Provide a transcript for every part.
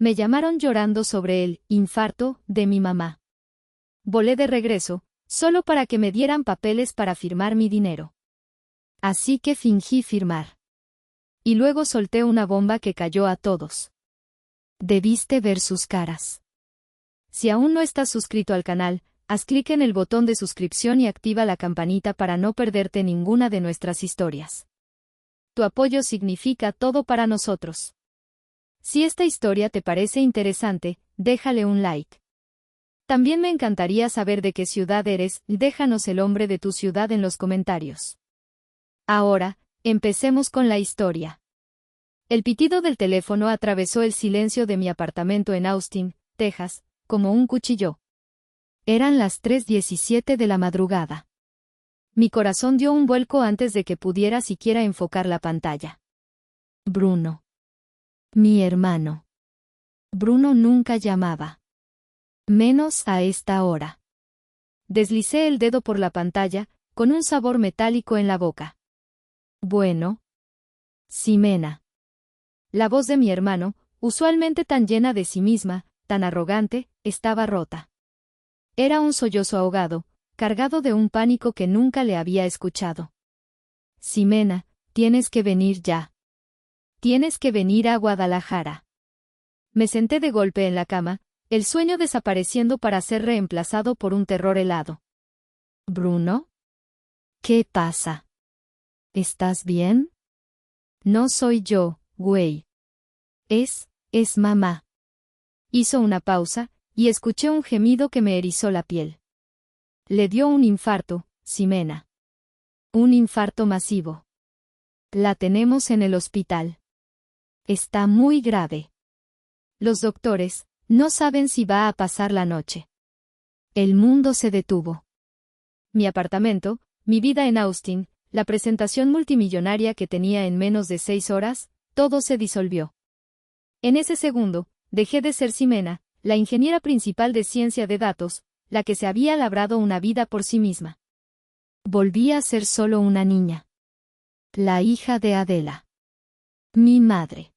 Me llamaron llorando sobre el infarto de mi mamá. Volé de regreso, solo para que me dieran papeles para firmar mi dinero. Así que fingí firmar. Y luego solté una bomba que cayó a todos. Debiste ver sus caras. Si aún no estás suscrito al canal, haz clic en el botón de suscripción y activa la campanita para no perderte ninguna de nuestras historias. Tu apoyo significa todo para nosotros. Si esta historia te parece interesante, déjale un like. También me encantaría saber de qué ciudad eres, déjanos el nombre de tu ciudad en los comentarios. Ahora, empecemos con la historia. El pitido del teléfono atravesó el silencio de mi apartamento en Austin, Texas, como un cuchillo. Eran las 3:17 de la madrugada. Mi corazón dio un vuelco antes de que pudiera siquiera enfocar la pantalla. Bruno. Mi hermano. Bruno nunca llamaba. Menos a esta hora. Deslicé el dedo por la pantalla, con un sabor metálico en la boca. Bueno. Ximena. La voz de mi hermano, usualmente tan llena de sí misma, tan arrogante, estaba rota. Era un sollozo ahogado, cargado de un pánico que nunca le había escuchado. Ximena, tienes que venir ya. Tienes que venir a Guadalajara. Me senté de golpe en la cama, el sueño desapareciendo para ser reemplazado por un terror helado. ¿Bruno? ¿Qué pasa? ¿Estás bien? No soy yo, güey. Es mamá. Hizo una pausa, y escuché un gemido que me erizó la piel. Le dio un infarto, Ximena. Un infarto masivo. La tenemos en el hospital. Está muy grave. Los doctores no saben si va a pasar la noche. El mundo se detuvo. Mi apartamento, mi vida en Austin, la presentación multimillonaria que tenía en menos de 6 horas, todo se disolvió. En ese segundo, dejé de ser Ximena, la ingeniera principal de ciencia de datos, la que se había labrado una vida por sí misma. Volví a ser solo una niña. La hija de Adela. Mi madre.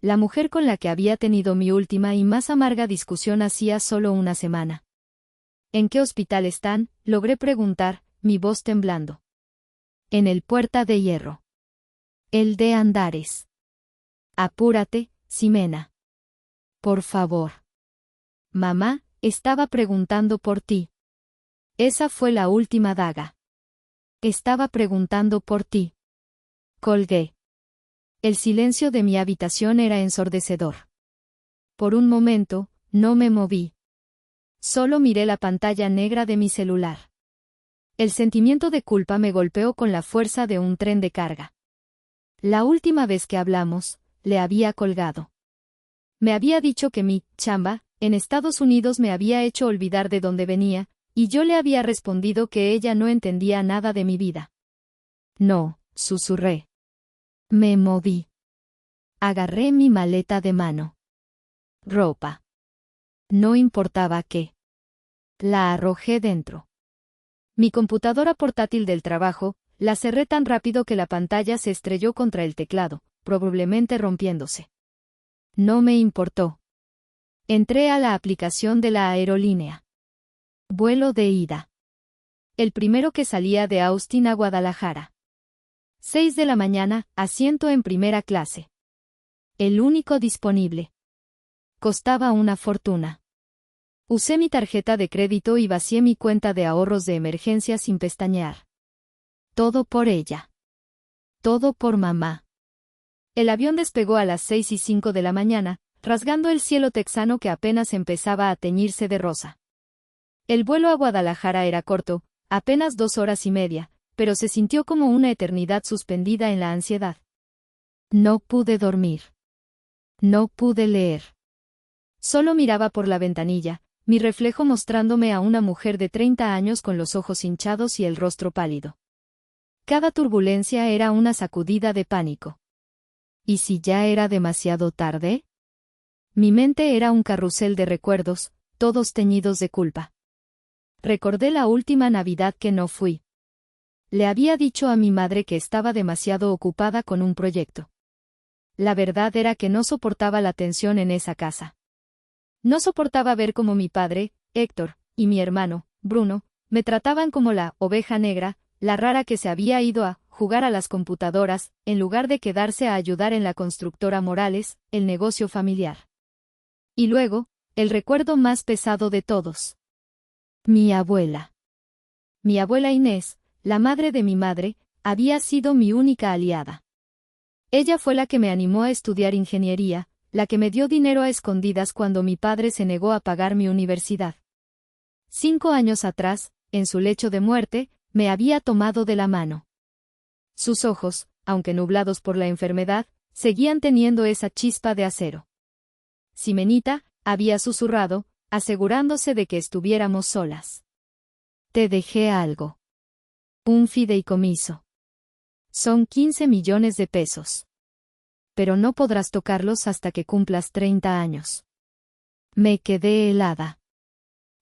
La mujer con la que había tenido mi última y más amarga discusión hacía solo una semana. ¿En qué hospital están?, logré preguntar, mi voz temblando. En el Puerta de Hierro. El de Andares. Apúrate, Ximena. Por favor. Mamá, estaba preguntando por ti. Esa fue la última daga. Estaba preguntando por ti. Colgué. El silencio de mi habitación era ensordecedor. Por un momento, no me moví. Solo miré la pantalla negra de mi celular. El sentimiento de culpa me golpeó con la fuerza de un tren de carga. La última vez que hablamos, le había colgado. Me había dicho que mi chamba en Estados Unidos me había hecho olvidar de dónde venía, y yo le había respondido que ella no entendía nada de mi vida. No, susurré. Me moví. Agarré mi maleta de mano. Ropa. No importaba qué. La arrojé dentro. Mi computadora portátil del trabajo, la cerré tan rápido que la pantalla se estrelló contra el teclado, probablemente rompiéndose. No me importó. Entré a la aplicación de la aerolínea. Vuelo de ida. El primero que salía de Austin a Guadalajara. 6 de la mañana, asiento en primera clase. El único disponible. Costaba una fortuna. Usé mi tarjeta de crédito y vacié mi cuenta de ahorros de emergencia sin pestañear. Todo por ella. Todo por mamá. El avión despegó a las 6:05 de la mañana, rasgando el cielo texano que apenas empezaba a teñirse de rosa. El vuelo a Guadalajara era corto, apenas 2 horas y media, pero se sintió como una eternidad suspendida en la ansiedad. No pude dormir. No pude leer. Solo miraba por la ventanilla, mi reflejo mostrándome a una mujer de 30 años con los ojos hinchados y el rostro pálido. Cada turbulencia era una sacudida de pánico. ¿Y si ya era demasiado tarde? Mi mente era un carrusel de recuerdos, todos teñidos de culpa. Recordé la última Navidad que no fui. Le había dicho a mi madre que estaba demasiado ocupada con un proyecto. la verdad era que no soportaba la tensión en esa casa. No soportaba ver cómo mi padre, Héctor, y mi hermano, Bruno, me trataban como la oveja negra, la rara que se había ido a jugar a las computadoras, en lugar de quedarse a ayudar en la constructora Morales, el negocio familiar. Y luego, el recuerdo más pesado de todos. Mi abuela. Mi abuela Inés, la madre de mi madre, había sido mi única aliada. Ella fue la que me animó a estudiar ingeniería, la que me dio dinero a escondidas cuando mi padre se negó a pagar mi universidad. 5 años atrás, en su lecho de muerte, me había tomado de la mano. Sus ojos, aunque nublados por la enfermedad, seguían teniendo esa chispa de acero. Simenita, había susurrado, asegurándose de que estuviéramos solas. Te dejé algo. Un fideicomiso. Son 15 millones de pesos. Pero no podrás tocarlos hasta que cumplas 30 años. Me quedé helada.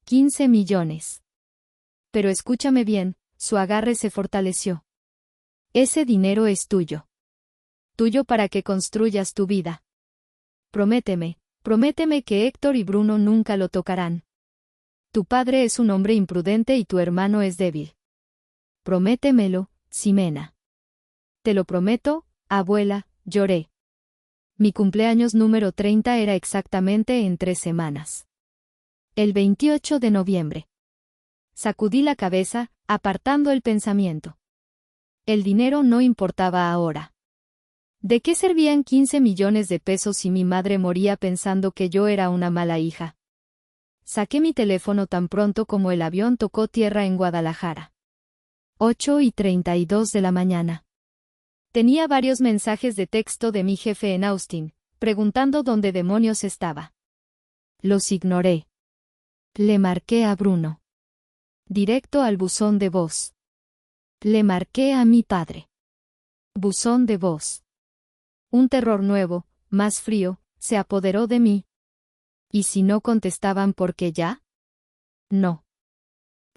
15 millones. Pero escúchame bien, su agarre se fortaleció. Ese dinero es tuyo. Tuyo para que construyas tu vida. Prométeme que Héctor y Bruno nunca lo tocarán. Tu padre es un hombre imprudente y tu hermano es débil. Prométemelo, Ximena. Te lo prometo, abuela, lloré. Mi cumpleaños número 30 era exactamente en 3 semanas. El 28 de noviembre. Sacudí la cabeza, apartando el pensamiento. El dinero no importaba ahora. ¿De qué servían 15 millones de pesos si mi madre moría pensando que yo era una mala hija? Saqué mi teléfono tan pronto como el avión tocó tierra en Guadalajara. 8:32 de la mañana. Tenía varios mensajes de texto de mi jefe en Austin, preguntando dónde demonios estaba. Los ignoré. Le marqué a Bruno. Directo al buzón de voz. Le marqué a mi padre. Buzón de voz. Un terror nuevo, más frío, se apoderó de mí. ¿Y si no contestaban porque ya? No.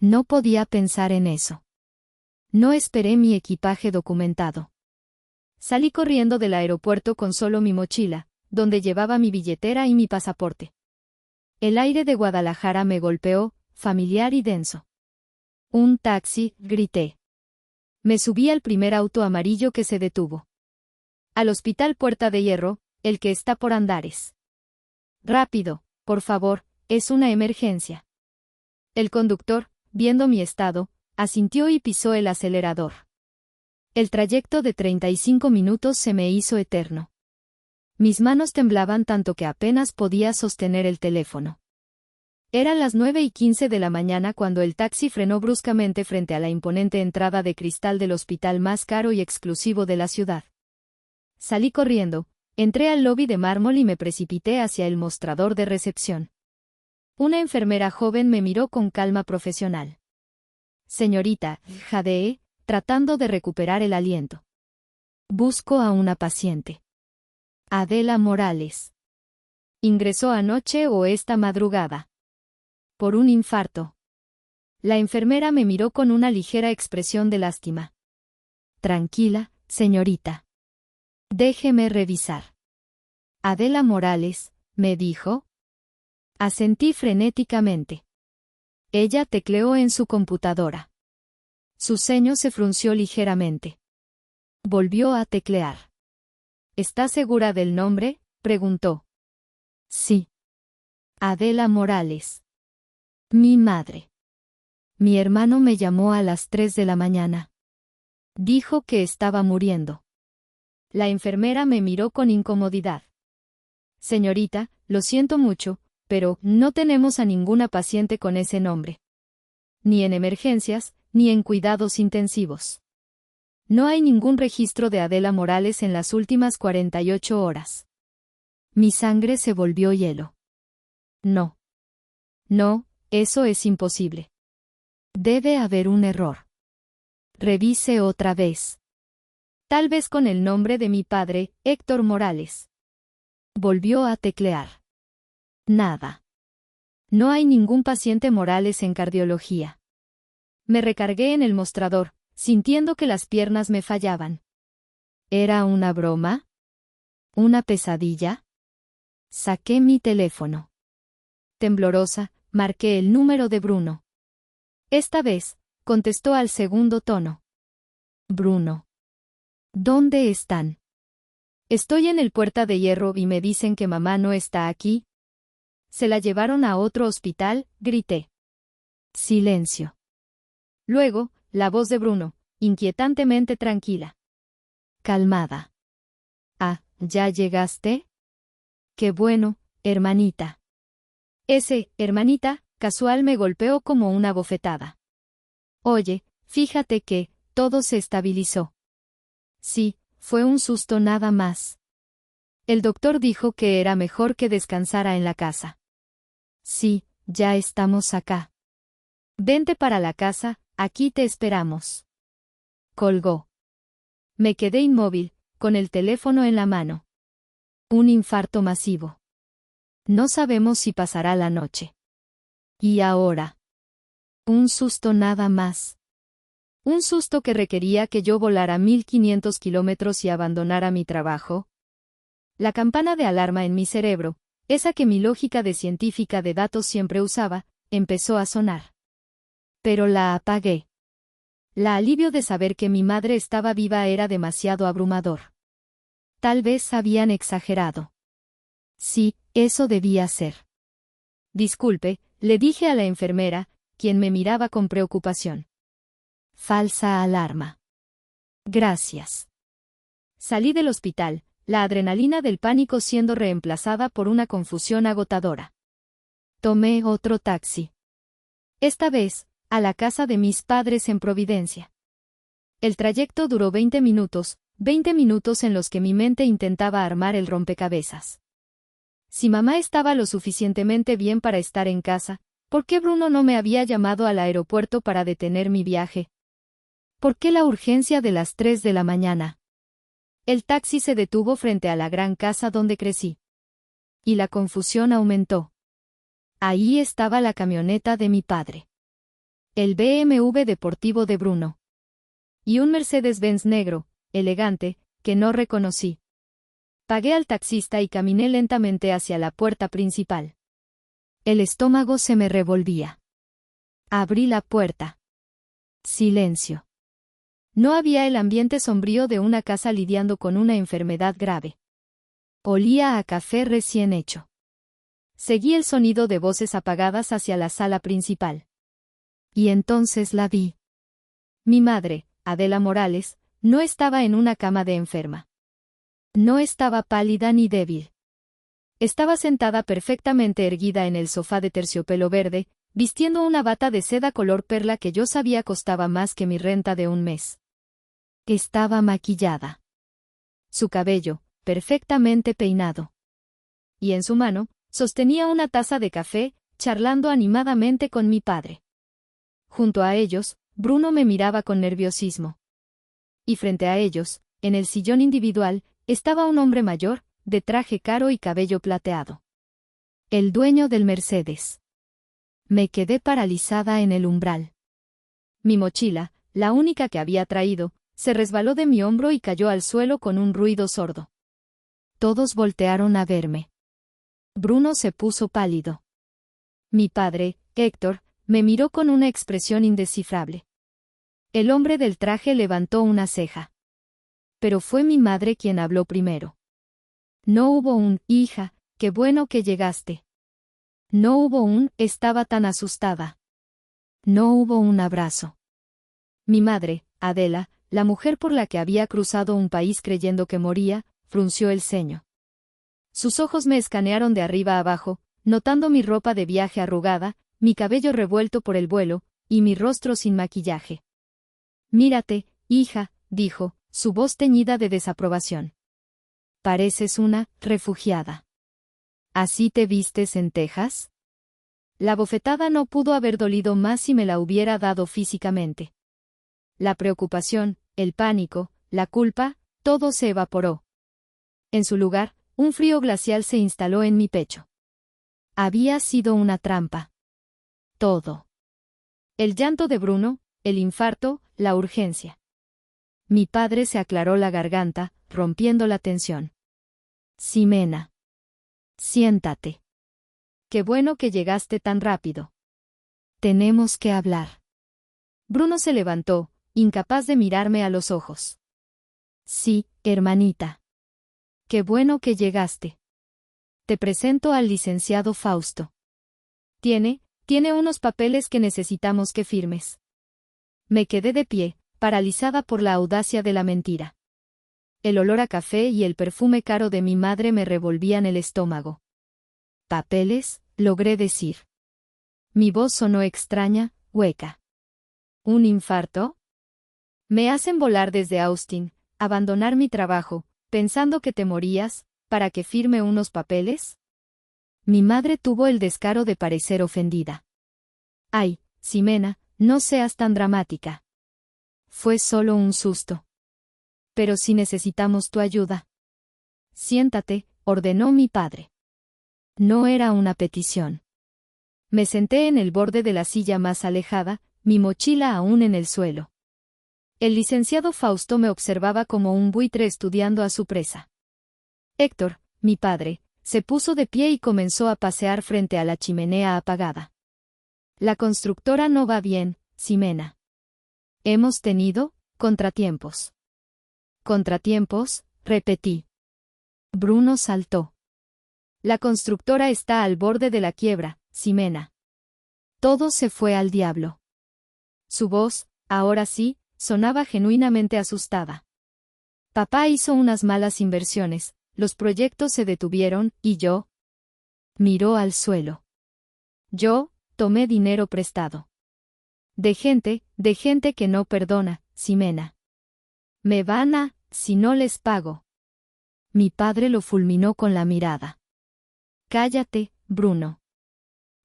No podía pensar en eso. No esperé mi equipaje documentado. Salí corriendo del aeropuerto con solo mi mochila, donde llevaba mi billetera y mi pasaporte. El aire de Guadalajara me golpeó, familiar y denso. Un taxi, grité. Me subí al primer auto amarillo que se detuvo. Al Hospital Puerta de Hierro, el que está por Andares. Rápido, por favor, es una emergencia. El conductor, viendo mi estado, asintió y pisó el acelerador. El trayecto de 35 minutos se me hizo eterno. Mis manos temblaban tanto que apenas podía sostener el teléfono. Eran las 9:15 de la mañana cuando el taxi frenó bruscamente frente a la imponente entrada de cristal del hospital más caro y exclusivo de la ciudad. Salí corriendo, entré al lobby de mármol y me precipité hacia el mostrador de recepción. Una enfermera joven me miró con calma profesional. Señorita, jadeé, tratando de recuperar el aliento. Busco a una paciente. Adela Morales. Ingresó anoche o esta madrugada. Por un infarto. La enfermera me miró con una ligera expresión de lástima. Tranquila, señorita. Déjeme revisar. Adela Morales, ¿me dijo? Asentí frenéticamente. Ella tecleó en su computadora. Su ceño se frunció ligeramente. Volvió a teclear. ¿Está segura del nombre?, preguntó. Sí. Adela Morales. Mi madre. Mi hermano me llamó a las 3 de la mañana. Dijo que estaba muriendo. La enfermera me miró con incomodidad. Señorita, lo siento mucho, pero no tenemos a ninguna paciente con ese nombre. Ni en emergencias, ni en cuidados intensivos. No hay ningún registro de Adela Morales en las últimas 48 horas. Mi sangre se volvió hielo. No. No, eso es imposible. Debe haber un error. Revise otra vez. Tal vez con el nombre de mi padre, Héctor Morales. Volvió a teclear. Nada. No hay ningún paciente Morales en cardiología. Me recargué en el mostrador, sintiendo que las piernas me fallaban. ¿Era una broma? ¿Una pesadilla? Saqué mi teléfono. Temblorosa, marqué el número de Bruno. Esta vez, contestó al segundo tono. Bruno. ¿Dónde están? Estoy en el Puerta de Hierro y me dicen que mamá no está aquí. Se la llevaron a otro hospital, grité. Silencio. Luego, la voz de Bruno, inquietantemente tranquila. Calmada. Ah, ¿ya llegaste? Qué bueno, hermanita. Ese, hermanita, casual me golpeó como una bofetada. Oye, fíjate que, todo se estabilizó. Sí, fue un susto nada más. El doctor dijo que era mejor que descansara en la casa. Sí, ya estamos acá. Vente para la casa, aquí te esperamos. Colgó. Me quedé inmóvil, con el teléfono en la mano. Un infarto masivo. No sabemos si pasará la noche. ¿Y ahora? Un susto nada más. Un susto que requería que yo volara 1500 kilómetros y abandonara mi trabajo. La campana de alarma en mi cerebro, esa que mi lógica de científica de datos siempre usaba, empezó a sonar. Pero la apagué. La alivio de saber que mi madre estaba viva era demasiado abrumador. Tal vez habían exagerado. Sí, eso debía ser. Disculpe, le dije a la enfermera, quien me miraba con preocupación. Falsa alarma. Gracias. Salí del hospital, la adrenalina del pánico siendo reemplazada por una confusión agotadora. Tomé otro taxi. Esta vez, a la casa de mis padres en Providencia. El trayecto duró 20 minutos en los que mi mente intentaba armar el rompecabezas. Si mamá estaba lo suficientemente bien para estar en casa, ¿por qué Bruno no me había llamado al aeropuerto para detener mi viaje? ¿Por qué la urgencia de las 3 de la mañana? El taxi se detuvo frente a la gran casa donde crecí. Y la confusión aumentó. Ahí estaba la camioneta de mi padre. El BMW deportivo de Bruno. Y un Mercedes-Benz negro, elegante, que no reconocí. Pagué al taxista y caminé lentamente hacia la puerta principal. El estómago se me revolvía. Abrí la puerta. Silencio. No había el ambiente sombrío de una casa lidiando con una enfermedad grave. Olía a café recién hecho. Seguí el sonido de voces apagadas hacia la sala principal. Y entonces la vi. Mi madre, Adela Morales, no estaba en una cama de enferma. No estaba pálida ni débil. Estaba sentada perfectamente erguida en el sofá de terciopelo verde, vistiendo una bata de seda color perla que yo sabía costaba más que mi renta de un mes. Estaba maquillada. Su cabello, perfectamente peinado. Y en su mano, sostenía una taza de café, charlando animadamente con mi padre. Junto a ellos, Bruno me miraba con nerviosismo. Y frente a ellos, en el sillón individual, estaba un hombre mayor, de traje caro y cabello plateado. El dueño del Mercedes. Me quedé paralizada en el umbral. Mi mochila, la única que había traído, se resbaló de mi hombro y cayó al suelo con un ruido sordo. Todos voltearon a verme. Bruno se puso pálido. Mi padre, Héctor, me miró con una expresión indescifrable. El hombre del traje levantó una ceja. Pero fue mi madre quien habló primero. No hubo un, hija, qué bueno que llegaste. No hubo un, estaba tan asustada. No hubo un abrazo. Mi madre, Adela, la mujer por la que había cruzado un país creyendo que moría, frunció el ceño. Sus ojos me escanearon de arriba a abajo, notando mi ropa de viaje arrugada, mi cabello revuelto por el vuelo, y mi rostro sin maquillaje. Mírate, hija, dijo, su voz teñida de desaprobación. Pareces una refugiada. ¿Así te vistes en Texas? La bofetada no pudo haber dolido más si me la hubiera dado físicamente. La preocupación, el pánico, la culpa, todo se evaporó. En su lugar, un frío glacial se instaló en mi pecho. Había sido una trampa. Todo. El llanto de Bruno, el infarto, la urgencia. Mi padre se aclaró la garganta, rompiendo la tensión. Ximena. Siéntate. Qué bueno que llegaste tan rápido. Tenemos que hablar. Bruno se levantó, incapaz de mirarme a los ojos. Sí, hermanita. Qué bueno que llegaste. Te presento al licenciado Fausto. Tiene unos papeles que necesitamos que firmes. Me quedé de pie, paralizada por la audacia de la mentira. El olor a café y el perfume caro de mi madre me revolvían el estómago. ¿Papeles?, logré decir. Mi voz sonó extraña, hueca. ¿Un infarto? Me hacen volar desde Austin, abandonar mi trabajo, pensando que te morías, para que firme unos papeles. Mi madre tuvo el descaro de parecer ofendida. Ay, Ximena, no seas tan dramática. Fue solo un susto. Pero si necesitamos tu ayuda. Siéntate, ordenó mi padre. No era una petición. Me senté en el borde de la silla más alejada, mi mochila aún en el suelo. El licenciado Fausto me observaba como un buitre estudiando a su presa. Héctor, mi padre, se puso de pie y comenzó a pasear frente a la chimenea apagada. La constructora no va bien, Ximena. Hemos tenido contratiempos. ¿Contratiempos?, repetí. Bruno saltó. La constructora está al borde de la quiebra, Ximena. Todo se fue al diablo. Su voz, ahora sí, sonaba genuinamente asustada. Papá hizo unas malas inversiones, los proyectos se detuvieron, y yo. Miró al suelo. Yo tomé dinero prestado. De gente que no perdona, Ximena. Me van a, si no les pago. Mi padre lo fulminó con la mirada. Cállate, Bruno.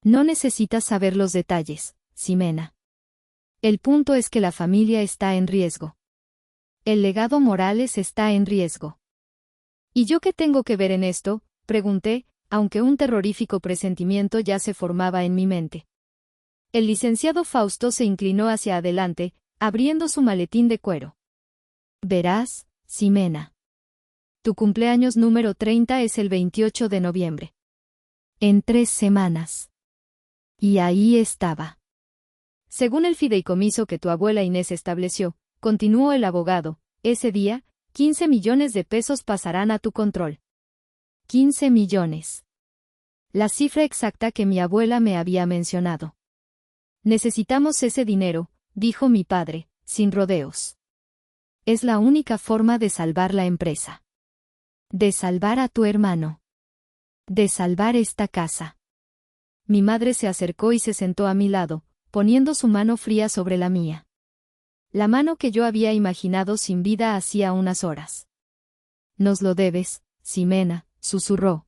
No necesitas saber los detalles, Ximena. El punto es que la familia está en riesgo. El legado Morales está en riesgo. ¿Y yo qué tengo que ver en esto?, pregunté, aunque un terrorífico presentimiento ya se formaba en mi mente. El licenciado Fausto se inclinó hacia adelante, abriendo su maletín de cuero. Verás, Ximena. Tu cumpleaños número 30 es el 28 de noviembre. En 3 semanas. Y ahí estaba. Según el fideicomiso que tu abuela Inés estableció, continuó el abogado, ese día, 15 millones de pesos pasarán a tu control. 15 millones. La cifra exacta que mi abuela me había mencionado. Necesitamos ese dinero, dijo mi padre, sin rodeos. Es la única forma de salvar la empresa. De salvar a tu hermano. De salvar esta casa. Mi madre se acercó y se sentó a mi lado, poniendo su mano fría sobre la mía. La mano que yo había imaginado sin vida hacía unas horas. Nos lo debes, Ximena, susurró.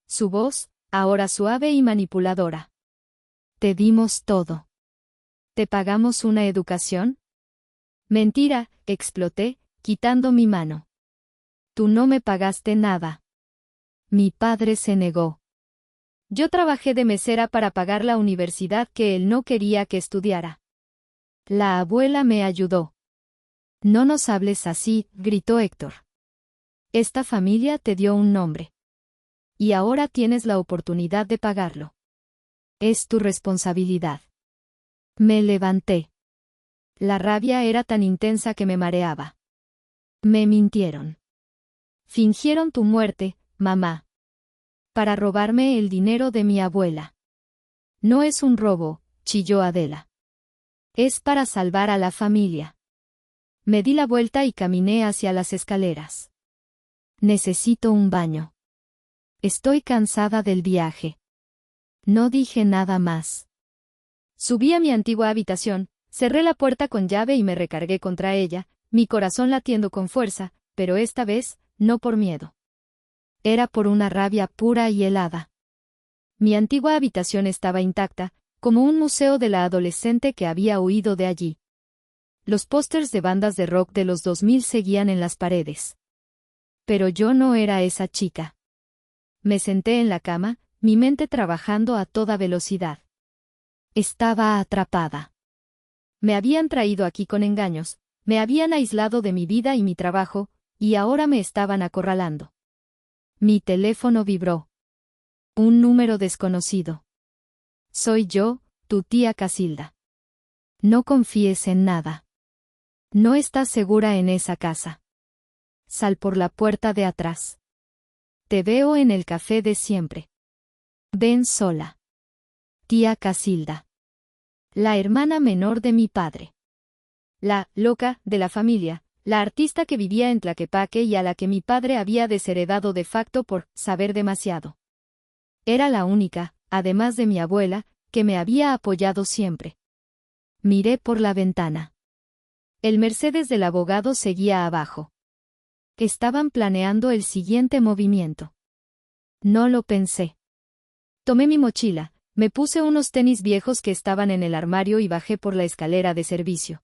Su voz, ahora suave y manipuladora. Te dimos todo. ¿Te pagamos una educación? Mentira, exploté, quitando mi mano. Tú no me pagaste nada. Mi padre se negó. Yo trabajé de mesera para pagar la universidad que él no quería que estudiara. La abuela me ayudó. No nos hables así, gritó Héctor. Esta familia te dio un nombre. Y ahora tienes la oportunidad de pagarlo. Es tu responsabilidad. Me levanté. La rabia era tan intensa que me mareaba. Me mintieron. Fingieron tu muerte, mamá. Para robarme el dinero de mi abuela. No es un robo, chilló Adela. Es para salvar a la familia. Me di la vuelta y caminé hacia las escaleras. Necesito un baño. Estoy cansada del viaje. No dije nada más. Subí a mi antigua habitación, cerré la puerta con llave y me recargué contra ella, mi corazón latiendo con fuerza, pero esta vez, no por miedo. Era por una rabia pura y helada. Mi antigua habitación estaba intacta, como un museo de la adolescente que había huido de allí. Los pósters de bandas de rock de los 2000 seguían en las paredes. Pero yo no era esa chica. Me senté en la cama, mi mente trabajando a toda velocidad. Estaba atrapada. Me habían traído aquí con engaños, me habían aislado de mi vida y mi trabajo, y ahora me estaban acorralando. Mi teléfono vibró. Un número desconocido. Soy yo, tu tía Casilda. No confíes en nada. No estás segura en esa casa. Sal por la puerta de atrás. Te veo en el café de siempre. Ven sola. Tía Casilda. La hermana menor de mi padre. La loca de la familia, la artista que vivía en Tlaquepaque y a la que mi padre había desheredado de facto por saber demasiado. Era la única, además de mi abuela, que me había apoyado siempre. Miré por la ventana. El Mercedes del abogado seguía abajo. Estaban planeando el siguiente movimiento. No lo pensé. Tomé mi mochila, me puse unos tenis viejos que estaban en el armario y bajé por la escalera de servicio.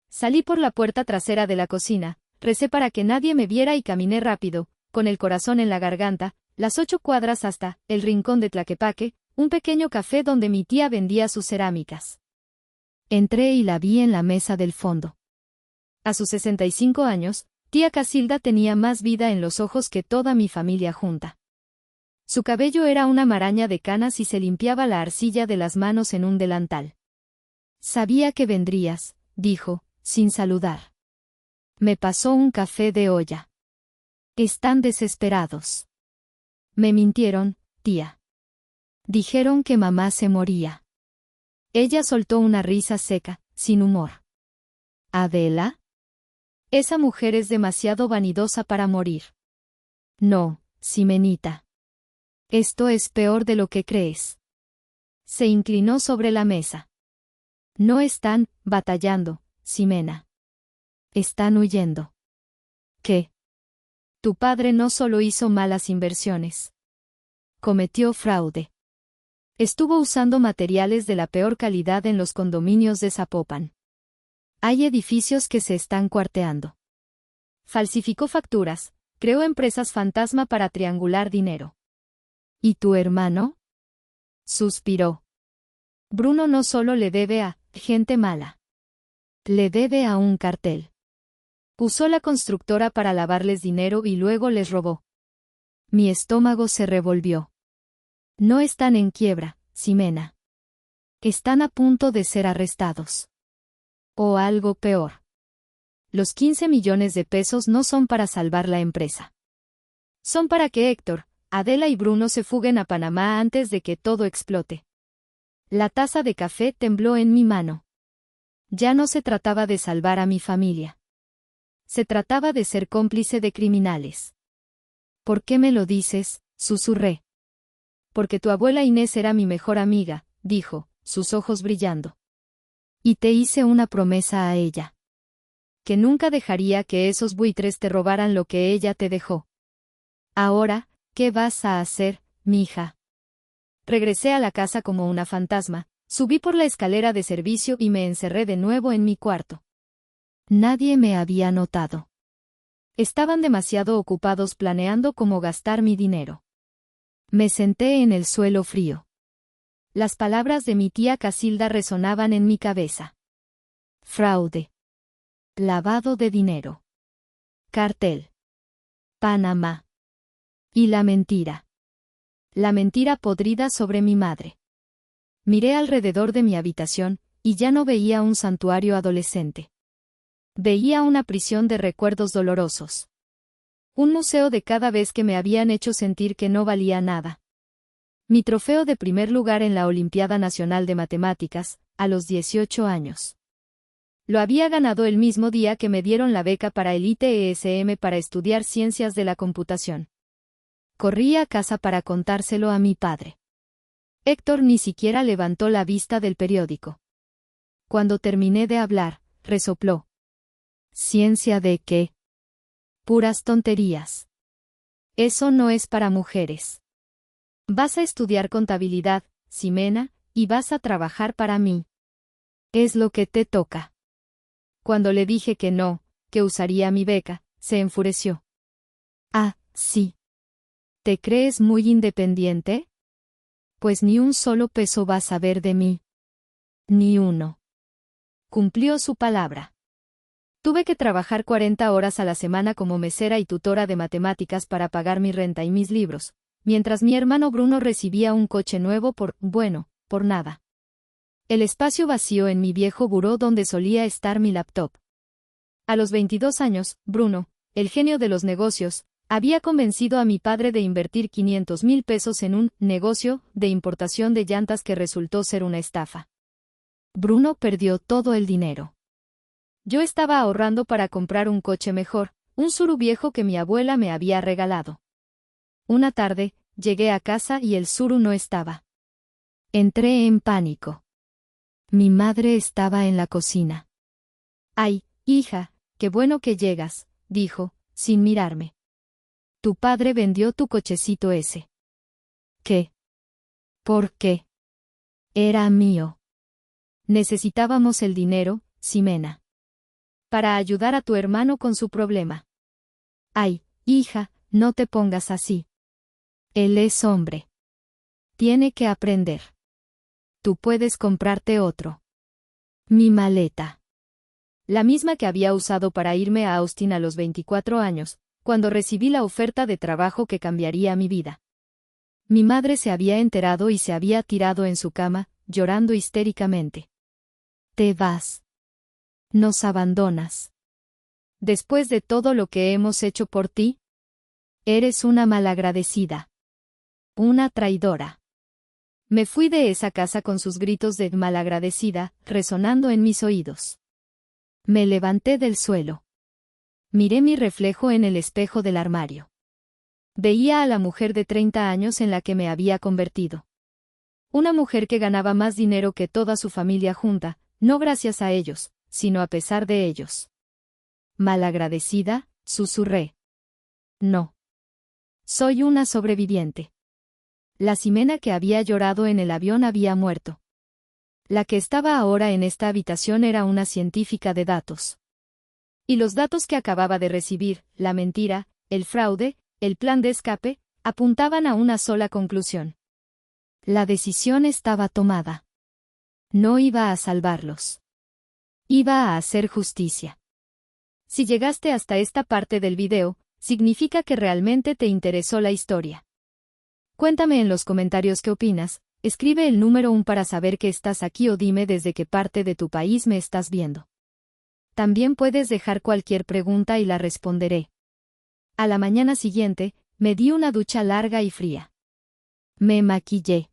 Salí por la puerta trasera de la cocina, recé para que nadie me viera y caminé rápido, con el corazón en la garganta, las 8 cuadras hasta el rincón de Tlaquepaque, un pequeño café donde mi tía vendía sus cerámicas. Entré y la vi en la mesa del fondo. A sus 65 años, tía Casilda tenía más vida en los ojos que toda mi familia junta. Su cabello era una maraña de canas y se limpiaba la arcilla de las manos en un delantal. Sabía que vendrías, dijo, sin saludar. Me pasó un café de olla. Están desesperados. Me mintieron, tía. Dijeron que mamá se moría. Ella soltó una risa seca, sin humor. ¿Adela? Esa mujer es demasiado vanidosa para morir. No, Ximenita. Esto es peor de lo que crees. Se inclinó sobre la mesa. No están batallando, Ximena. Están huyendo. ¿Qué? Tu padre no solo hizo malas inversiones. Cometió fraude. Estuvo usando materiales de la peor calidad en los condominios de Zapopan. Hay edificios que se están cuarteando. Falsificó facturas, creó empresas fantasma para triangular dinero. ¿Y tu hermano? Suspiró. Bruno no solo le debe a gente mala. Le debe a un cartel. Usó la constructora para lavarles dinero y luego les robó. Mi estómago se revolvió. No están en quiebra, Ximena. Están a punto de ser arrestados. O algo peor. Los 15 millones de pesos no son para salvar la empresa. Son para que Héctor, Adela y Bruno se fuguen a Panamá antes de que todo explote. La taza de café tembló en mi mano. Ya no se trataba de salvar a mi familia. Se trataba de ser cómplice de criminales. ¿Por qué me lo dices?, susurré. Porque tu abuela Inés era mi mejor amiga, dijo, sus ojos brillando. Y te hice una promesa a ella. Que nunca dejaría que esos buitres te robaran lo que ella te dejó. Ahora, ¿qué vas a hacer, mija? Regresé a la casa como una fantasma, subí por la escalera de servicio y me encerré de nuevo en mi cuarto. Nadie me había notado. Estaban demasiado ocupados planeando cómo gastar mi dinero. Me senté en el suelo frío. Las palabras de mi tía Casilda resonaban en mi cabeza. Fraude. Lavado de dinero. Cartel. Panamá. Y la mentira. La mentira podrida sobre mi madre. Miré alrededor de mi habitación, y ya no veía un santuario adolescente. Veía una prisión de recuerdos dolorosos. Un museo de cada vez que me habían hecho sentir que no valía nada. Mi trofeo de primer lugar en la Olimpiada Nacional de Matemáticas, a los 18 años. Lo había ganado el mismo día que me dieron la beca para el ITESM para estudiar ciencias de la computación. Corrí a casa para contárselo a mi padre. Héctor ni siquiera levantó la vista del periódico. Cuando terminé de hablar, resopló. ¿Ciencia de qué? Puras tonterías. Eso no es para mujeres. Vas a estudiar contabilidad, Ximena, y vas a trabajar para mí. Es lo que te toca. Cuando le dije que no, que usaría mi beca, se enfureció. Ah, sí. ¿Te crees muy independiente? Pues ni un solo peso vas a ver de mí. Ni uno. Cumplió su palabra. Tuve que trabajar 40 horas a la semana como mesera y tutora de matemáticas para pagar mi renta y mis libros, mientras mi hermano Bruno recibía un coche nuevo por nada. El espacio vacío en mi viejo buró donde solía estar mi laptop. A los 22 años, Bruno, el genio de los negocios, había convencido a mi padre de invertir 500,000 pesos en un negocio de importación de llantas que resultó ser una estafa. Bruno perdió todo el dinero. Yo estaba ahorrando para comprar un coche mejor, un Tsuru viejo que mi abuela me había regalado. Una tarde, llegué a casa y el Tsuru no estaba. Entré en pánico. Mi madre estaba en la cocina. «Ay, hija, qué bueno que llegas», dijo, sin mirarme. «Tu padre vendió tu cochecito ese». «¿Qué? ¿Por qué?» «Era mío. Necesitábamos el dinero, Ximena. Para ayudar a tu hermano con su problema». «Ay, hija, no te pongas así. Él es hombre. Tiene que aprender. Tú puedes comprarte otro». Mi maleta. La misma que había usado para irme a Austin a los 24 años, cuando recibí la oferta de trabajo que cambiaría mi vida. Mi madre se había enterado y se había tirado en su cama, llorando histéricamente. «Te vas. Nos abandonas. Después de todo lo que hemos hecho por ti, eres una malagradecida. Una traidora». Me fui de esa casa con sus gritos de malagradecida, resonando en mis oídos. Me levanté del suelo. Miré mi reflejo en el espejo del armario. Veía a la mujer de 30 años en la que me había convertido. Una mujer que ganaba más dinero que toda su familia junta, no gracias a ellos, sino a pesar de ellos. «Malagradecida», susurré. «No. Soy una sobreviviente». La Ximena que había llorado en el avión había muerto. La que estaba ahora en esta habitación era una científica de datos. Y los datos que acababa de recibir, la mentira, el fraude, el plan de escape, apuntaban a una sola conclusión. La decisión estaba tomada. No iba a salvarlos. Iba a hacer justicia. Si llegaste hasta esta parte del video, significa que realmente te interesó la historia. Cuéntame en los comentarios qué opinas, escribe el número 1 para saber que estás aquí o dime desde qué parte de tu país me estás viendo. También puedes dejar cualquier pregunta y la responderé. A la mañana siguiente, me di una ducha larga y fría. Me maquillé.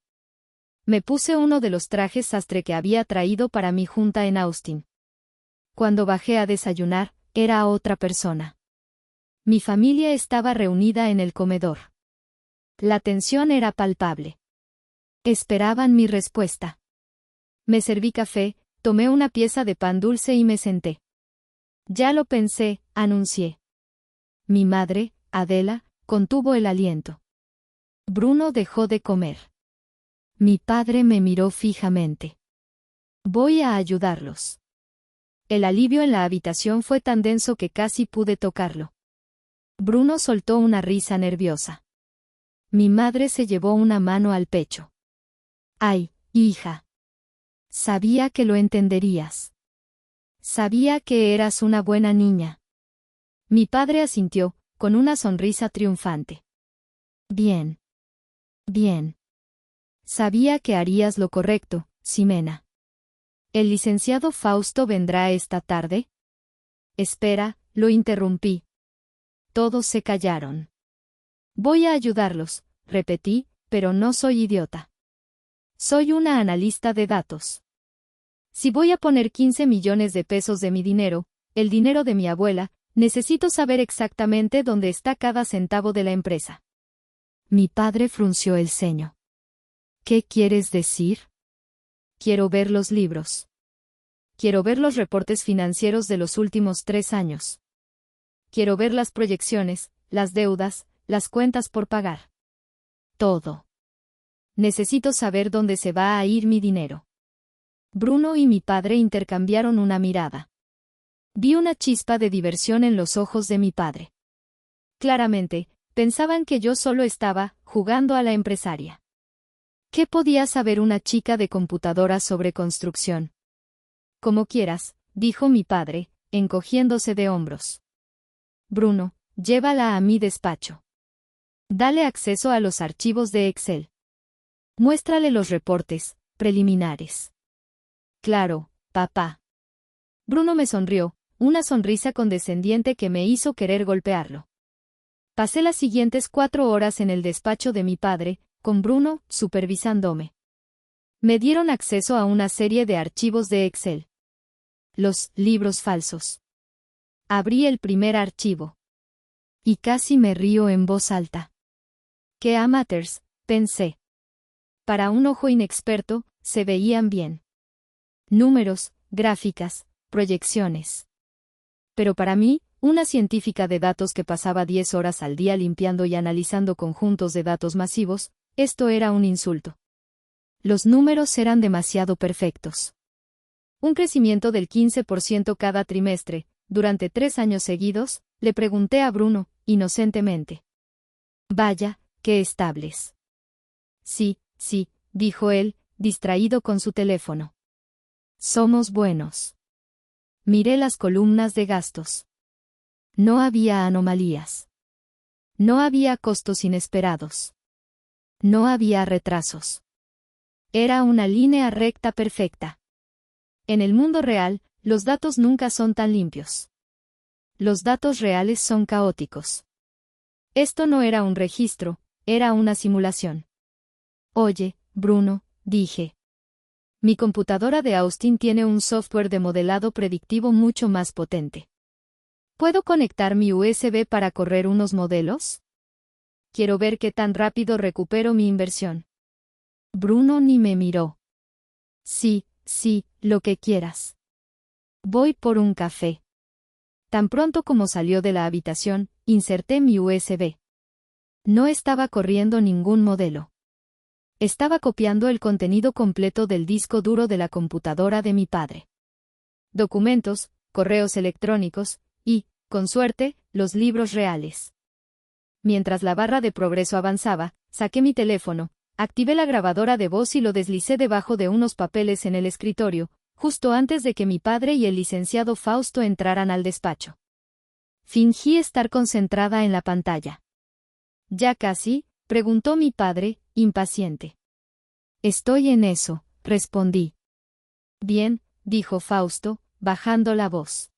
Me puse uno de los trajes sastre que había traído para mi junta en Austin. Cuando bajé a desayunar, era otra persona. Mi familia estaba reunida en el comedor. La tensión era palpable. Esperaban mi respuesta. Me serví café, tomé una pieza de pan dulce y me senté. «Ya lo pensé», anuncié. Mi madre, Adela, contuvo el aliento. Bruno dejó de comer. Mi padre me miró fijamente. «Voy a ayudarlos». El alivio en la habitación fue tan denso que casi pude tocarlo. Bruno soltó una risa nerviosa. Mi madre se llevó una mano al pecho. «Ay, hija. Sabía que lo entenderías. Sabía que eras una buena niña». Mi padre asintió, con una sonrisa triunfante. «Bien. Bien. Sabía que harías lo correcto, Ximena». «¿El licenciado Fausto vendrá esta tarde?» «Espera», lo interrumpí. Todos se callaron. «Voy a ayudarlos», repetí, «pero no soy idiota. Soy una analista de datos. Si voy a poner 15 millones de pesos de mi dinero, el dinero de mi abuela, necesito saber exactamente dónde está cada centavo de la empresa». Mi padre frunció el ceño. «¿Qué quieres decir?» «Quiero ver los libros. Quiero ver los reportes financieros de los últimos 3 años. Quiero ver las proyecciones, las deudas, las cuentas por pagar. Todo. Necesito saber dónde se va a ir mi dinero». Bruno y mi padre intercambiaron una mirada. Vi una chispa de diversión en los ojos de mi padre. Claramente, pensaban que yo solo estaba jugando a la empresaria. ¿Qué podía saber una chica de computadora sobre construcción? «Como quieras», dijo mi padre, encogiéndose de hombros. Bruno, llévala a mi despacho. Dale acceso a los archivos de Excel. Muéstrale los reportes preliminares. Claro, papá. Bruno me sonrió, una sonrisa condescendiente que me hizo querer golpearlo. Pasé las siguientes 4 horas en el despacho de mi padre, con Bruno, supervisándome. Me dieron acceso a una serie de archivos de Excel. Los libros falsos. Abrí el primer archivo. Y casi me río en voz alta. ¡Qué amateurs!, pensé. Para un ojo inexperto, se veían bien. Números, gráficas, proyecciones. Pero para mí, una científica de datos que pasaba 10 horas al día limpiando y analizando conjuntos de datos masivos, esto era un insulto. Los números eran demasiado perfectos. Un crecimiento del 15% cada trimestre, durante 3 años seguidos, le pregunté a Bruno, inocentemente. Vaya, qué estables. Sí, dijo él, distraído con su teléfono. Somos buenos. Miré las columnas de gastos. No había anomalías. No había costos inesperados. No había retrasos. Era una línea recta perfecta. En el mundo real, los datos nunca son tan limpios. Los datos reales son caóticos. Esto no era un registro, era una simulación. Oye, Bruno, dije. Mi computadora de Austin tiene un software de modelado predictivo mucho más potente. ¿Puedo conectar mi USB para correr unos modelos? Quiero ver qué tan rápido recupero mi inversión. Bruno ni me miró. Sí, lo que quieras. Voy por un café. Tan pronto como salió de la habitación, inserté mi USB. No estaba corriendo ningún modelo. Estaba copiando el contenido completo del disco duro de la computadora de mi padre. Documentos, correos electrónicos y, con suerte, los libros reales. Mientras la barra de progreso avanzaba, saqué mi teléfono, activé la grabadora de voz y lo deslicé debajo de unos papeles en el escritorio, justo antes de que mi padre y el licenciado Fausto entraran al despacho. Fingí estar concentrada en la pantalla. ¿Ya casi?, preguntó mi padre, impaciente. Estoy en eso, respondí. Bien, dijo Fausto, bajando la voz.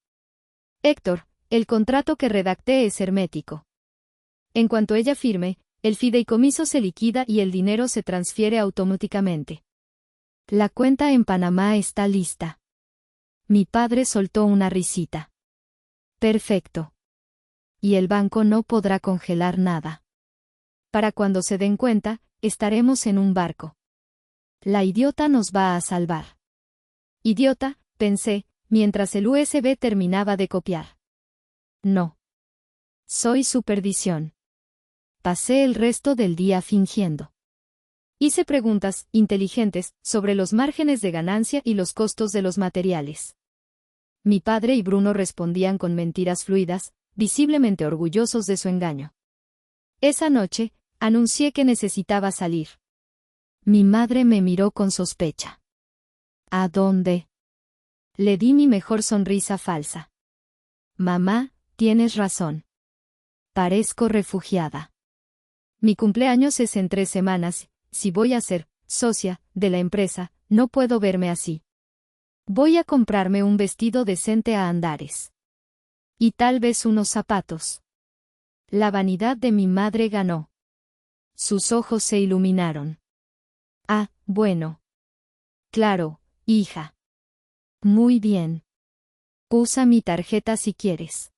Héctor, el contrato que redacté es hermético. En cuanto ella firme, el fideicomiso se liquida y el dinero se transfiere automáticamente. La cuenta en Panamá está lista. Mi padre soltó una risita. Perfecto. Y el banco no podrá congelar nada. Para cuando se den cuenta, estaremos en un barco. La idiota nos va a salvar. Idiota, pensé, mientras el USB terminaba de copiar. No. Soy supervisión. Pasé el resto del día fingiendo. Hice preguntas inteligentes sobre los márgenes de ganancia y los costos de los materiales. Mi padre y Bruno respondían con mentiras fluidas, visiblemente orgullosos de su engaño. Esa noche, anuncié que necesitaba salir. Mi madre me miró con sospecha. ¿A dónde? Le di mi mejor sonrisa falsa. Mamá, tienes razón. Parezco refugiada. Mi cumpleaños es en 3 semanas, si voy a ser socia de la empresa, no puedo verme así. Voy a comprarme un vestido decente a andares. Y tal vez unos zapatos. La vanidad de mi madre ganó. Sus ojos se iluminaron. Ah, bueno. Claro, hija. Muy bien. Usa mi tarjeta si quieres.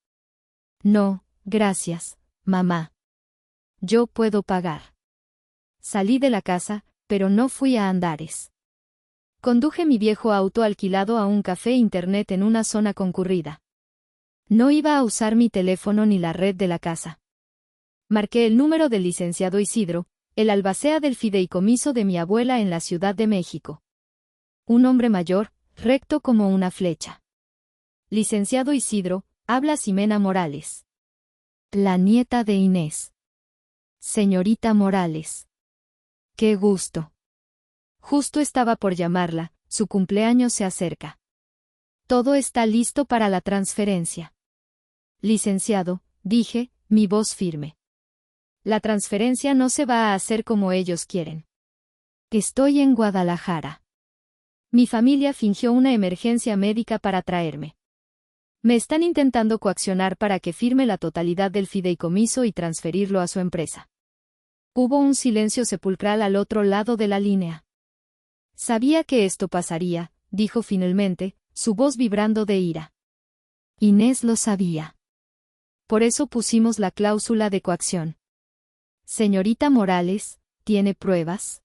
No, gracias, mamá. Yo puedo pagar. Salí de la casa, pero no fui a andares. Conduje mi viejo auto alquilado a un café internet en una zona concurrida. No iba a usar mi teléfono ni la red de la casa. Marqué el número del licenciado Isidro, el albacea del fideicomiso de mi abuela en la Ciudad de México. Un hombre mayor, recto como una flecha. Licenciado Isidro, habla Ximena Morales. La nieta de Inés. Señorita Morales. Qué gusto. Justo estaba por llamarla, su cumpleaños se acerca. Todo está listo para la transferencia. Licenciado, dije, mi voz firme. La transferencia no se va a hacer como ellos quieren. Estoy en Guadalajara. Mi familia fingió una emergencia médica para traerme. Me están intentando coaccionar para que firme la totalidad del fideicomiso y transferirlo a su empresa. Hubo un silencio sepulcral al otro lado de la línea. Sabía que esto pasaría, dijo finalmente, su voz vibrando de ira. Inés lo sabía. Por eso pusimos la cláusula de coacción. Señorita Morales, ¿tiene pruebas?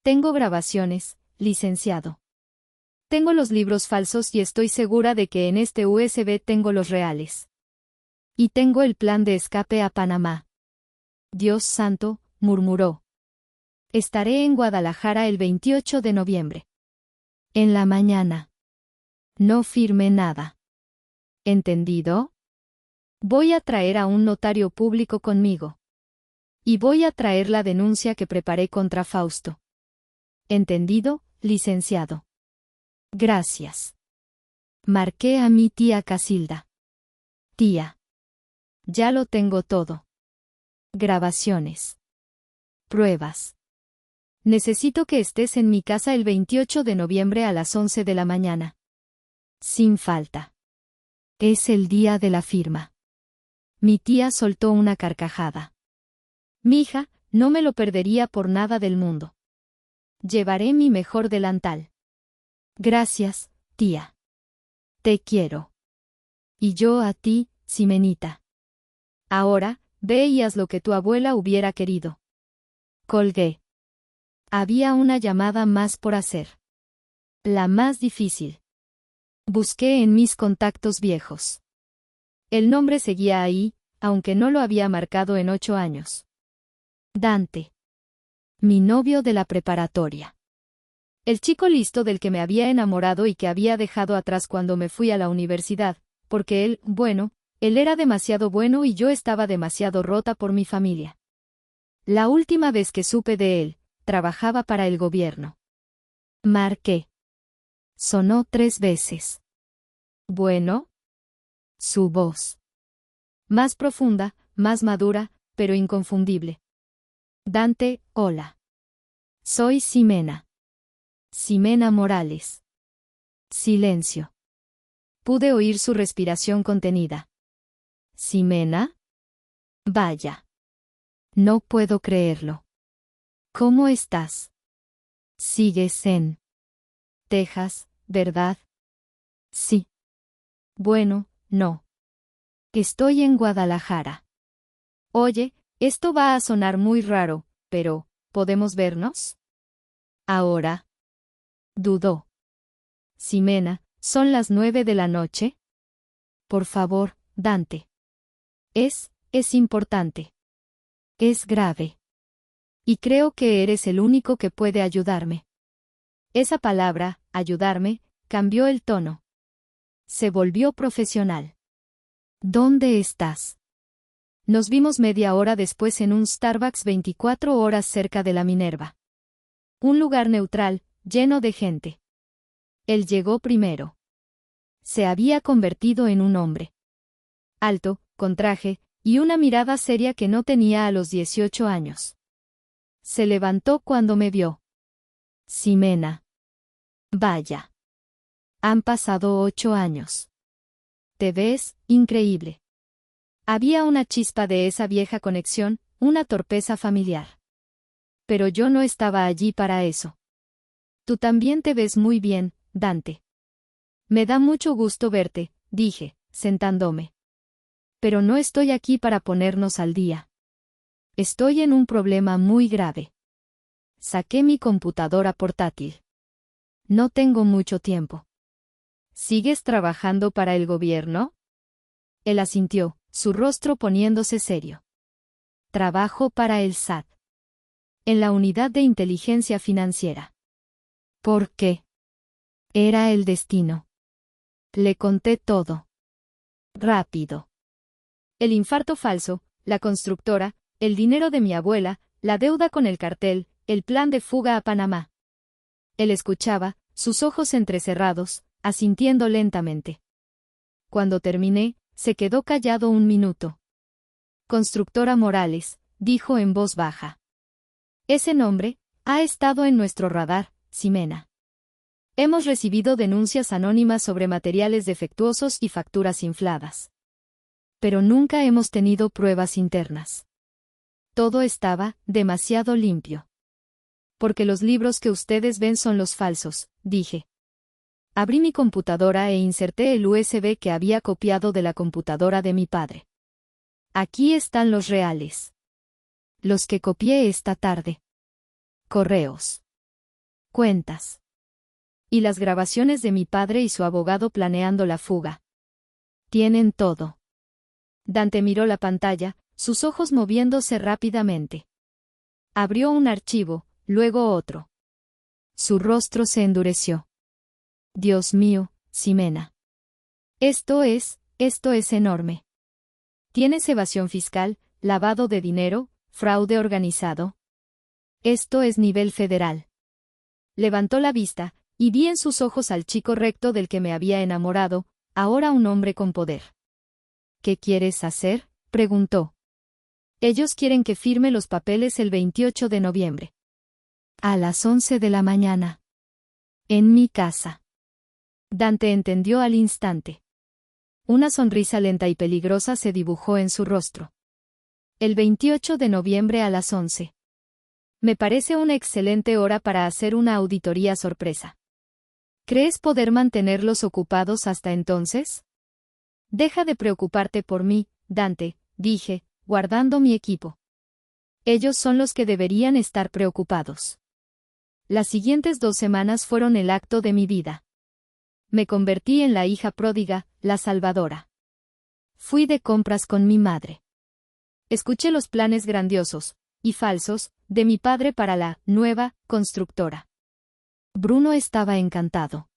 Tengo grabaciones, licenciado. Tengo los libros falsos y estoy segura de que en este USB tengo los reales. Y tengo el plan de escape a Panamá. Dios santo, murmuró. Estaré en Guadalajara el 28 de noviembre. En la mañana. No firme nada. ¿Entendido? Voy a traer a un notario público conmigo. Y voy a traer la denuncia que preparé contra Fausto. ¿Entendido, licenciado? Gracias. Marqué a mi tía Casilda. Tía. Ya lo tengo todo. Grabaciones. Pruebas. Necesito que estés en mi casa el 28 de noviembre a las 11 de la mañana. Sin falta. Es el día de la firma. Mi tía soltó una carcajada. Mija, no me lo perdería por nada del mundo. Llevaré mi mejor delantal. Gracias, tía. Te quiero. Y yo a ti, Simenita. Ahora, ve y haz lo que tu abuela hubiera querido. Colgué. Había una llamada más por hacer. La más difícil. Busqué en mis contactos viejos. El nombre seguía ahí, aunque no lo había marcado en 8 años. Dante. Mi novio de la preparatoria. El chico listo del que me había enamorado y que había dejado atrás cuando me fui a la universidad, porque él era demasiado bueno y yo estaba demasiado rota por mi familia. La última vez que supe de él, trabajaba para el gobierno. Marqué. Sonó 3 veces. Bueno. Su voz. Más profunda, más madura, pero inconfundible. Dante, hola. Soy Ximena. Ximena Morales. Silencio. Pude oír su respiración contenida. ¿Ximena? Vaya. No puedo creerlo. ¿Cómo estás? Sigues en Texas, ¿verdad? Sí. Bueno, no. Estoy en Guadalajara. Oye, esto va a sonar muy raro, pero, ¿podemos vernos? Ahora. Dudó. Ximena, ¿son las 9 de la noche? Por favor, Dante. Es importante. Es grave. Y creo que eres el único que puede ayudarme. Esa palabra, ayudarme, cambió el tono. Se volvió profesional. ¿Dónde estás? Nos vimos media hora después en un Starbucks 24 horas cerca de la Minerva. Un lugar neutral, lleno de gente. Él llegó primero. Se había convertido en un hombre. Alto, con traje, y una mirada seria que no tenía a los 18 años. Se levantó cuando me vio. Ximena. Vaya. Han pasado 8 años. Te ves increíble. Había una chispa de esa vieja conexión, una torpeza familiar. Pero yo no estaba allí para eso. Tú también te ves muy bien, Dante. Me da mucho gusto verte, dije, sentándome. Pero no estoy aquí para ponernos al día. Estoy en un problema muy grave. Saqué mi computadora portátil. No tengo mucho tiempo. ¿Sigues trabajando para el gobierno? Él asintió, su rostro poniéndose serio. Trabajo para el SAT. En la unidad de inteligencia financiera. ¿Por qué? Era el destino. Le conté todo. Rápido. El infarto falso, la constructora, el dinero de mi abuela, la deuda con el cartel, el plan de fuga a Panamá. Él escuchaba, sus ojos entrecerrados, asintiendo lentamente. Cuando terminé, se quedó callado un minuto. Constructora Morales, dijo en voz baja. Ese nombre ha estado en nuestro radar, Ximena. Hemos recibido denuncias anónimas sobre materiales defectuosos y facturas infladas. Pero nunca hemos tenido pruebas internas. Todo estaba demasiado limpio. Porque los libros que ustedes ven son los falsos, dije. Abrí mi computadora e inserté el USB que había copiado de la computadora de mi padre. Aquí están los reales. Los que copié esta tarde. Correos. Cuentas. Y las grabaciones de mi padre y su abogado planeando la fuga. Tienen todo. Dante miró la pantalla, sus ojos moviéndose rápidamente. Abrió un archivo, luego otro. Su rostro se endureció. Dios mío, Ximena. Esto es enorme. ¿Tienes evasión fiscal, lavado de dinero, fraude organizado? Esto es nivel federal. Levantó la vista, y vi en sus ojos al chico recto del que me había enamorado, ahora un hombre con poder. ¿Qué quieres hacer?, preguntó. Ellos quieren que firme los papeles el 28 de noviembre. A las 11 de la mañana. En mi casa. Dante entendió al instante. Una sonrisa lenta y peligrosa se dibujó en su rostro. El 28 de noviembre a las 11. Me parece una excelente hora para hacer una auditoría sorpresa. ¿Crees poder mantenerlos ocupados hasta entonces? Deja de preocuparte por mí, Dante, dije, guardando mi equipo. Ellos son los que deberían estar preocupados. Las siguientes 2 semanas fueron el acto de mi vida. Me convertí en la hija pródiga, la salvadora. Fui de compras con mi madre. Escuché los planes grandiosos, y falsos, de mi padre para la nueva constructora. Bruno estaba encantado.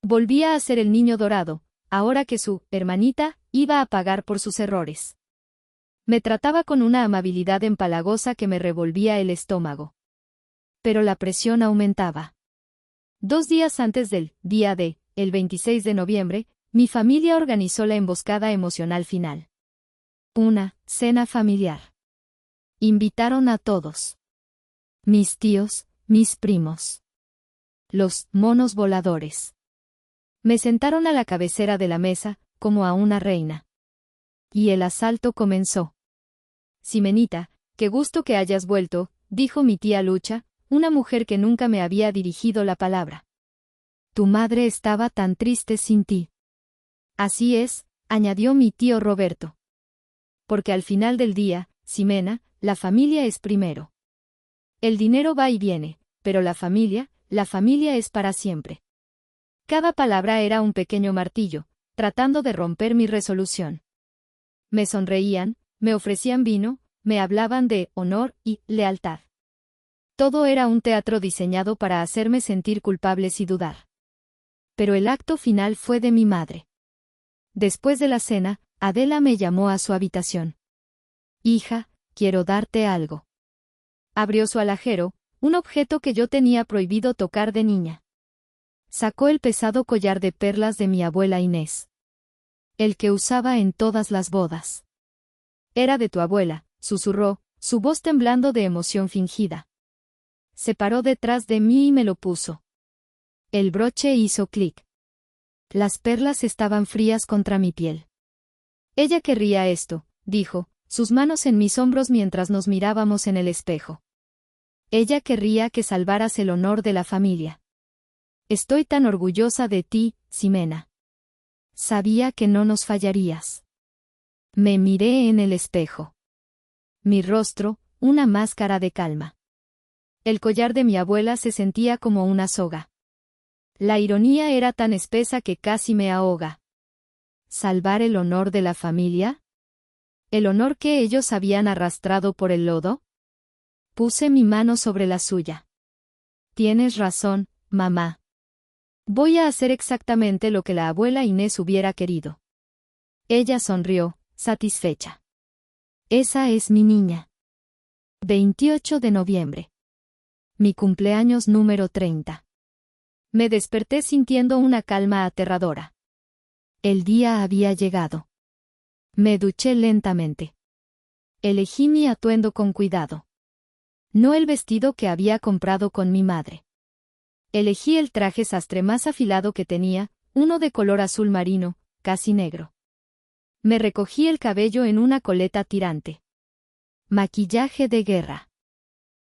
Volvía a ser el niño dorado, ahora que su hermanita iba a pagar por sus errores. Me trataba con una amabilidad empalagosa que me revolvía el estómago. Pero la presión aumentaba. 2 días antes del día D, el 26 de noviembre, mi familia organizó la emboscada emocional final. Una cena familiar. Invitaron a todos. Mis tíos, mis primos. Los monos voladores. Me sentaron a la cabecera de la mesa, como a una reina. Y el asalto comenzó. Ximenita, qué gusto que hayas vuelto, dijo mi tía Lucha, una mujer que nunca me había dirigido la palabra. Tu madre estaba tan triste sin ti. Así es, añadió mi tío Roberto. Porque al final del día, Ximena, la familia es primero. El dinero va y viene, pero la familia es para siempre. Cada palabra era un pequeño martillo, tratando de romper mi resolución. Me sonreían, me ofrecían vino, me hablaban de honor y lealtad. Todo era un teatro diseñado para hacerme sentir culpables y dudar. Pero el acto final fue de mi madre. Después de la cena, Adela me llamó a su habitación. Hija, quiero darte algo. Abrió su alajero, un objeto que yo tenía prohibido tocar de niña. Sacó el pesado collar de perlas de mi abuela Inés. El que usaba en todas las bodas. Era de tu abuela, susurró, su voz temblando de emoción fingida. Se paró detrás de mí y me lo puso. El broche hizo clic. Las perlas estaban frías contra mi piel. Ella querría esto, dijo, sus manos en mis hombros mientras nos mirábamos en el espejo. Ella querría que salvaras el honor de la familia. Estoy tan orgullosa de ti, Ximena. Sabía que no nos fallarías. Me miré en el espejo. Mi rostro, una máscara de calma. El collar de mi abuela se sentía como una soga. La ironía era tan espesa que casi me ahoga. ¿Salvar el honor de la familia? ¿El honor que ellos habían arrastrado por el lodo? Puse mi mano sobre la suya. Tienes razón, mamá. Voy a hacer exactamente lo que la abuela Inés hubiera querido. Ella sonrió, satisfecha. Esa es mi niña. 28 de noviembre. Mi cumpleaños número 30. Me desperté sintiendo una calma aterradora. El día había llegado. Me duché lentamente. Elegí mi atuendo con cuidado. No el vestido que había comprado con mi madre. Elegí el traje sastre más afilado que tenía, uno de color azul marino, casi negro. Me recogí el cabello en una coleta tirante. Maquillaje de guerra.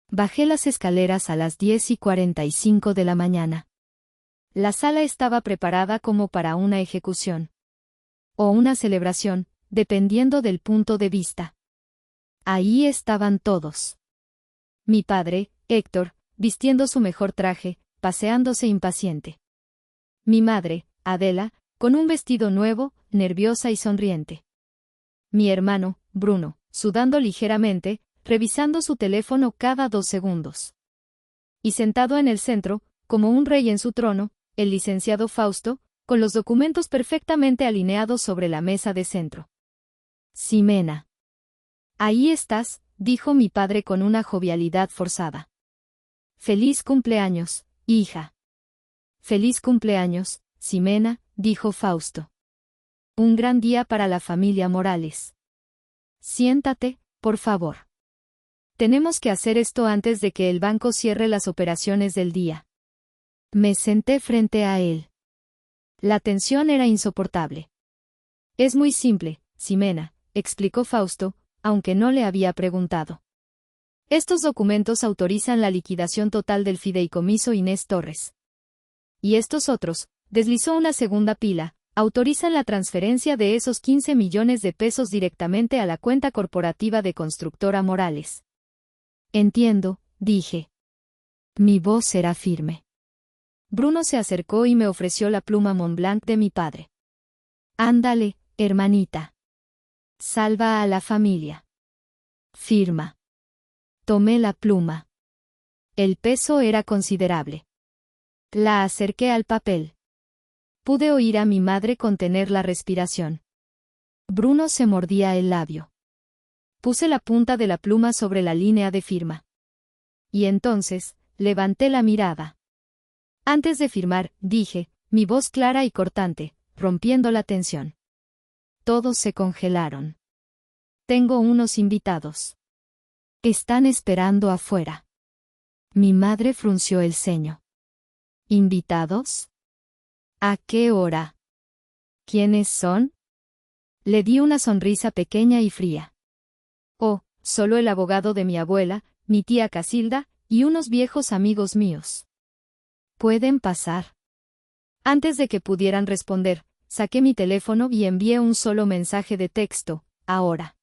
Bajé las escaleras a las 10:45 de la mañana. La sala estaba preparada como para una ejecución. O una celebración, dependiendo del punto de vista. Ahí estaban todos. Mi padre, Héctor, vistiendo su mejor traje, paseándose impaciente. Mi madre, Adela, con un vestido nuevo, nerviosa y sonriente. Mi hermano, Bruno, sudando ligeramente, revisando su teléfono cada 2 segundos. Y sentado en el centro, como un rey en su trono, el licenciado Fausto, con los documentos perfectamente alineados sobre la mesa de centro. Ximena. Ahí estás, dijo mi padre con una jovialidad forzada. Feliz cumpleaños, hija. Feliz cumpleaños, Ximena, dijo Fausto. Un gran día para la familia Morales. Siéntate, por favor. Tenemos que hacer esto antes de que el banco cierre las operaciones del día. Me senté frente a él. La tensión era insoportable. Es muy simple, Ximena, explicó Fausto, aunque no le había preguntado. Estos documentos autorizan la liquidación total del fideicomiso Inés Torres. Y estos otros, deslizó una segunda pila, autorizan la transferencia de esos 15 millones de pesos directamente a la cuenta corporativa de Constructora Morales. Entiendo, dije. Mi voz era firme. Bruno se acercó y me ofreció la pluma Montblanc de mi padre. Ándale, hermanita. Salva a la familia. Firma. Tomé la pluma. El peso era considerable. La acerqué al papel. Pude oír a mi madre contener la respiración. Bruno se mordía el labio. Puse la punta de la pluma sobre la línea de firma. Y entonces, levanté la mirada. Antes de firmar, dije, mi voz clara y cortante, rompiendo la tensión. Todos se congelaron. Tengo unos invitados. Están esperando afuera. Mi madre frunció el ceño. ¿Invitados? ¿A qué hora? ¿Quiénes son? Le di una sonrisa pequeña y fría. Oh, solo el abogado de mi abuela, mi tía Casilda, y unos viejos amigos míos. ¿Pueden pasar? Antes de que pudieran responder, saqué mi teléfono y envié un solo mensaje de texto, ahora.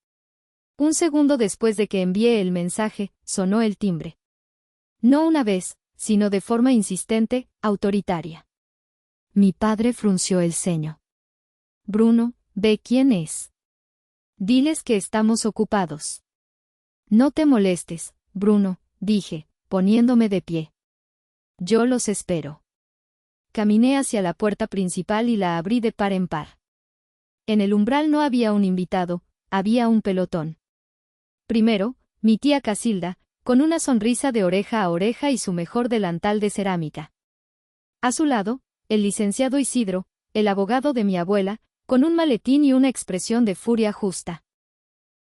Un segundo después de que envié el mensaje, sonó el timbre. No una vez, sino de forma insistente, autoritaria. Mi padre frunció el ceño. Bruno, ve quién es. Diles que estamos ocupados. No te molestes, Bruno, dije, poniéndome de pie. Yo los espero. Caminé hacia la puerta principal y la abrí de par en par. En el umbral no había un invitado, había un pelotón. Primero, mi tía Casilda, con una sonrisa de oreja a oreja y su mejor delantal de cerámica. A su lado, el licenciado Isidro, el abogado de mi abuela, con un maletín y una expresión de furia justa.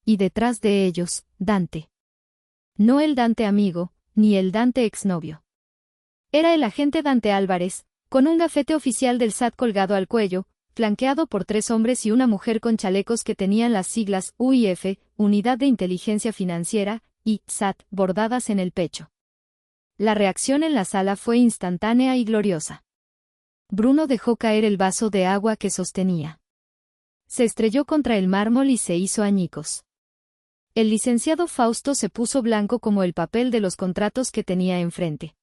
Y detrás de ellos, Dante. No el Dante amigo, ni el Dante exnovio. Era el agente Dante Álvarez, con un gafete oficial del SAT colgado al cuello, flanqueado por 3 hombres y una mujer con chalecos que tenían las siglas UIF, Unidad de Inteligencia Financiera, y SAT, bordadas en el pecho. La reacción en la sala fue instantánea y gloriosa. Bruno dejó caer el vaso de agua que sostenía. Se estrelló contra el mármol y se hizo añicos. El licenciado Fausto se puso blanco como el papel de los contratos que tenía enfrente.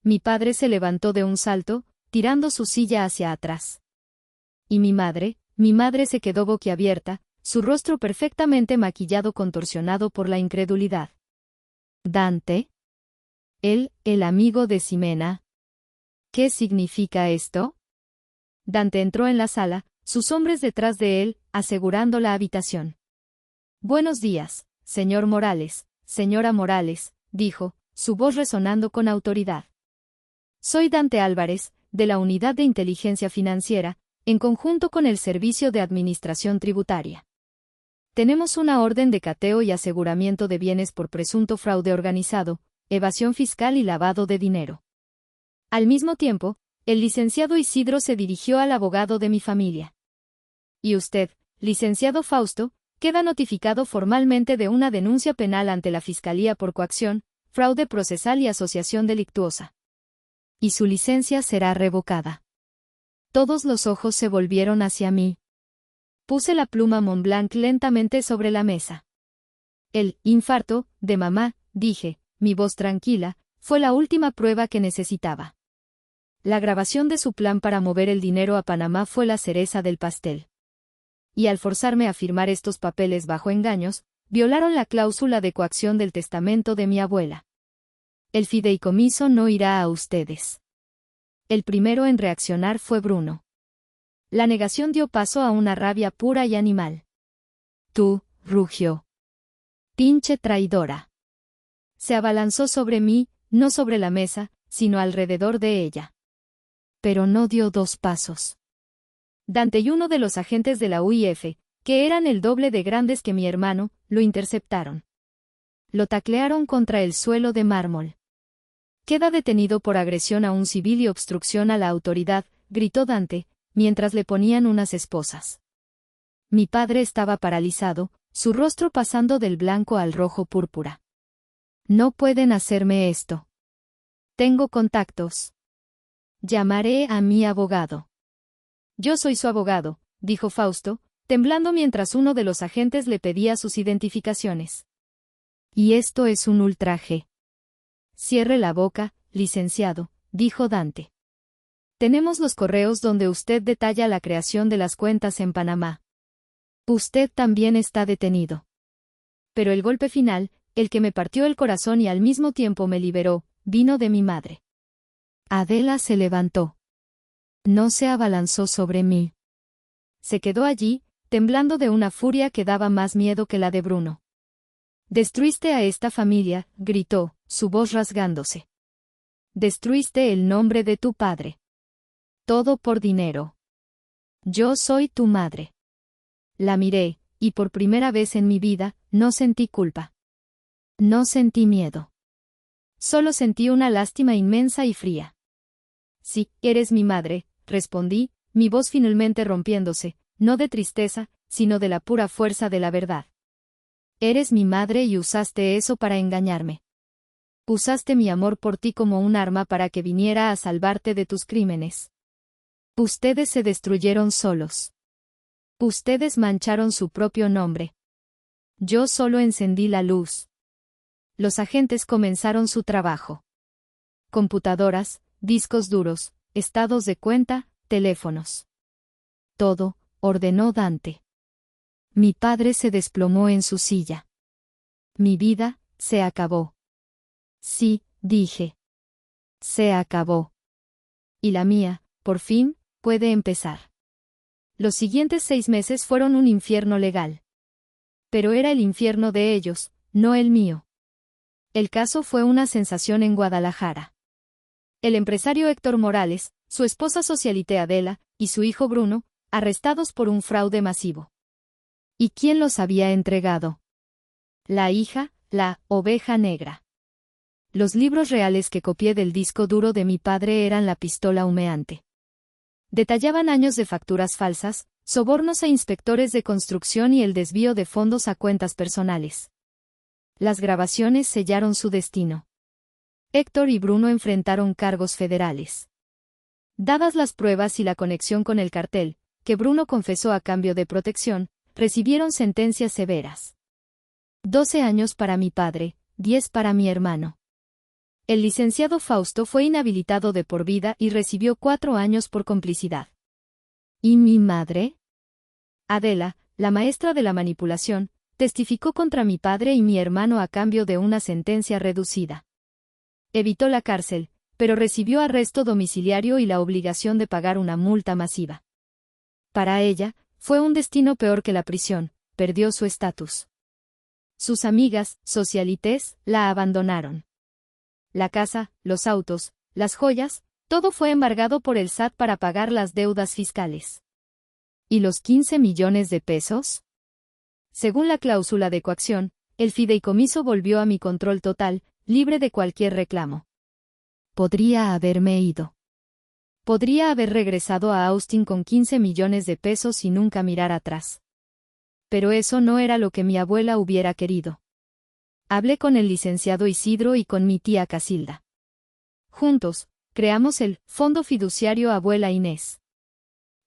Mi padre se levantó de un salto, tirando su silla hacia atrás. Y mi madre se quedó boquiabierta, su rostro perfectamente maquillado contorsionado por la incredulidad. ¿Dante? Él, el amigo de Ximena. ¿Qué significa esto? Dante entró en la sala, sus hombres detrás de él, asegurando la habitación. Buenos días, señor Morales, señora Morales, dijo, su voz resonando con autoridad. Soy Dante Álvarez, de la Unidad de Inteligencia Financiera, en conjunto con el Servicio de Administración Tributaria. Tenemos una orden de cateo y aseguramiento de bienes por presunto fraude organizado, evasión fiscal y lavado de dinero. Al mismo tiempo, el licenciado Isidro se dirigió al abogado de mi familia. Y usted, licenciado Fausto, queda notificado formalmente de una denuncia penal ante la Fiscalía por coacción, fraude procesal y asociación delictuosa. Y su licencia será revocada. Todos los ojos se volvieron hacia mí. Puse la pluma Montblanc lentamente sobre la mesa. El infarto de mamá, dije, mi voz tranquila, fue la última prueba que necesitaba. La grabación de su plan para mover el dinero a Panamá fue la cereza del pastel. Y al forzarme a firmar estos papeles bajo engaños, violaron la cláusula de coacción del testamento de mi abuela. El fideicomiso no irá a ustedes. El primero en reaccionar fue Bruno. La negación dio paso a una rabia pura y animal. Tú, rugió. Pinche traidora. Se abalanzó sobre mí, no sobre la mesa, sino alrededor de ella. Pero no dio 2 pasos. Dante y uno de los agentes de la UIF, que eran el doble de grandes que mi hermano, lo interceptaron. Lo taclearon contra el suelo de mármol. Queda detenido por agresión a un civil y obstrucción a la autoridad, gritó Dante, mientras le ponían unas esposas. Mi padre estaba paralizado, su rostro pasando del blanco al rojo púrpura. No pueden hacerme esto. Tengo contactos. Llamaré a mi abogado. Yo soy su abogado, dijo Fausto, temblando mientras uno de los agentes le pedía sus identificaciones. Y esto es un ultraje. Cierre la boca, licenciado, dijo Dante. Tenemos los correos donde usted detalla la creación de las cuentas en Panamá. Usted también está detenido. Pero el golpe final, el que me partió el corazón y al mismo tiempo me liberó, vino de mi madre. Adela se levantó. No se abalanzó sobre mí. Se quedó allí, temblando de una furia que daba más miedo que la de Bruno. Destruiste a esta familia, gritó, su voz rasgándose. Destruiste el nombre de tu padre. Todo por dinero. Yo soy tu madre. La miré, y por primera vez en mi vida, no sentí culpa. No sentí miedo. Solo sentí una lástima inmensa y fría. Sí, eres mi madre, respondí, mi voz finalmente rompiéndose, no de tristeza, sino de la pura fuerza de la verdad. Eres mi madre y usaste eso para engañarme. Usaste mi amor por ti como un arma para que viniera a salvarte de tus crímenes. Ustedes se destruyeron solos. Ustedes mancharon su propio nombre. Yo solo encendí la luz. Los agentes comenzaron su trabajo. Computadoras, discos duros, estados de cuenta, teléfonos. Todo, ordenó Dante. Mi padre se desplomó en su silla. Mi vida, se acabó. Sí, dije. Se acabó. Y la mía, por fin, puede empezar. Los siguientes 6 meses fueron un infierno legal. Pero era el infierno de ellos, no el mío. El caso fue una sensación en Guadalajara. El empresario Héctor Morales, su esposa socialite Adela, y su hijo Bruno, arrestados por un fraude masivo. ¿Y quién los había entregado? La hija, la oveja negra. Los libros reales que copié del disco duro de mi padre eran la pistola humeante. Detallaban años de facturas falsas, sobornos a inspectores de construcción y el desvío de fondos a cuentas personales. Las grabaciones sellaron su destino. Héctor y Bruno enfrentaron cargos federales. Dadas las pruebas y la conexión con el cartel, que Bruno confesó a cambio de protección, recibieron sentencias severas. 12 años para mi padre, 10 para mi hermano. El licenciado Fausto fue inhabilitado de por vida y recibió 4 años por complicidad. ¿Y mi madre? Adela, la maestra de la manipulación, testificó contra mi padre y mi hermano a cambio de una sentencia reducida. Evitó la cárcel, pero recibió arresto domiciliario y la obligación de pagar una multa masiva. Para ella, fue un destino peor que la prisión, perdió su estatus. Sus amigas, socialites, la abandonaron. La casa, los autos, las joyas, Todo fue embargado por el SAT para pagar las deudas fiscales. ¿Y los 15 millones de pesos? Según la cláusula de coacción, el fideicomiso volvió a mi control total, libre de cualquier reclamo. Podría haberme ido. Podría haber regresado a Austin con 15 millones de pesos y nunca mirar atrás. Pero eso no era lo que mi abuela hubiera querido. Hablé con el licenciado Isidro y con mi tía Casilda. Juntos, creamos el Fondo Fiduciario Abuela Inés.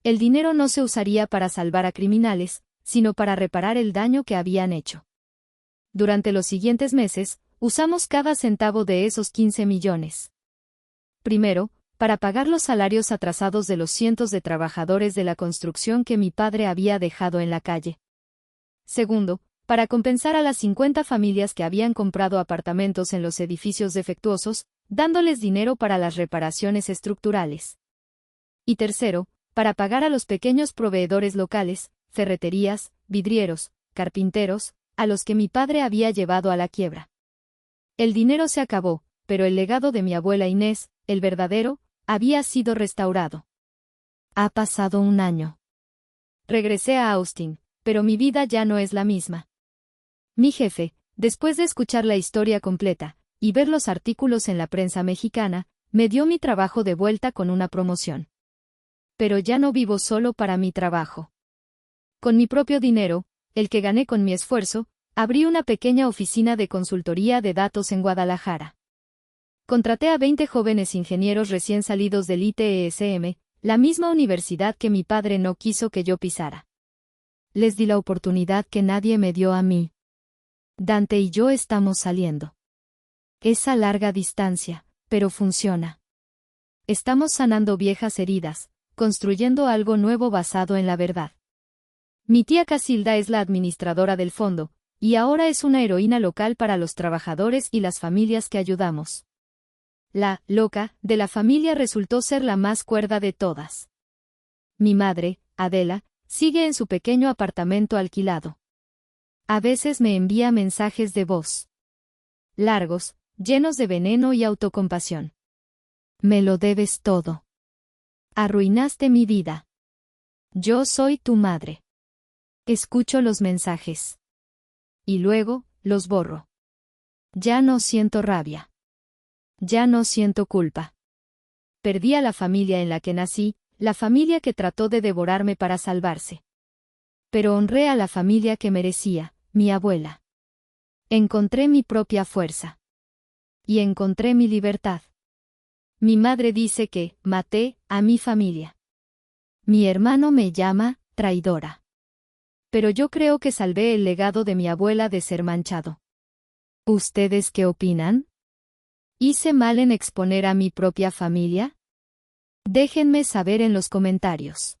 El dinero no se usaría para salvar a criminales, sino para reparar el daño que habían hecho. Durante los siguientes meses, usamos cada centavo de esos 15 millones. Primero, para pagar los salarios atrasados de los cientos de trabajadores de la construcción que mi padre había dejado en la calle. Segundo, para compensar a las 50 familias que habían comprado apartamentos en los edificios defectuosos, dándoles dinero para las reparaciones estructurales. Y tercero, para pagar a los pequeños proveedores locales, ferreterías, vidrieros, carpinteros, a los que mi padre había llevado a la quiebra. El dinero se acabó, pero el legado de mi abuela Inés, el verdadero, había sido restaurado. Ha pasado un año. Regresé a Austin, pero mi vida ya no es la misma. Mi jefe, después de escuchar la historia completa y ver los artículos en la prensa mexicana, me dio mi trabajo de vuelta con una promoción. Pero ya no vivo solo para mi trabajo. Con mi propio dinero, el que gané con mi esfuerzo, abrí una pequeña oficina de consultoría de datos en Guadalajara. Contraté a 20 jóvenes ingenieros recién salidos del ITESM, la misma universidad que mi padre no quiso que yo pisara. Les di la oportunidad que nadie me dio a mí. Dante y yo estamos saliendo. Es a larga distancia, pero funciona. Estamos sanando viejas heridas, construyendo algo nuevo basado en la verdad. Mi tía Casilda es la administradora del fondo, y ahora es una heroína local para los trabajadores y las familias que ayudamos. La loca de la familia resultó ser la más cuerda de todas. Mi madre, Adela, sigue en su pequeño apartamento alquilado. A veces me envía mensajes de voz. Largos, llenos de veneno y autocompasión. Me lo debes todo. Arruinaste mi vida. Yo soy tu madre. Escucho los mensajes. Y luego, los borro. Ya no siento rabia. Ya no siento culpa. Perdí a la familia en la que nací, la familia que trató de devorarme para salvarse. Pero honré a la familia que merecía, mi abuela. Encontré mi propia fuerza. Y encontré mi libertad. Mi madre dice que maté a mi familia. Mi hermano me llama traidora. Pero yo creo que salvé el legado de mi abuela de ser manchado. ¿Ustedes qué opinan? ¿Hice mal en exponer a mi propia familia? Déjenme saber en los comentarios.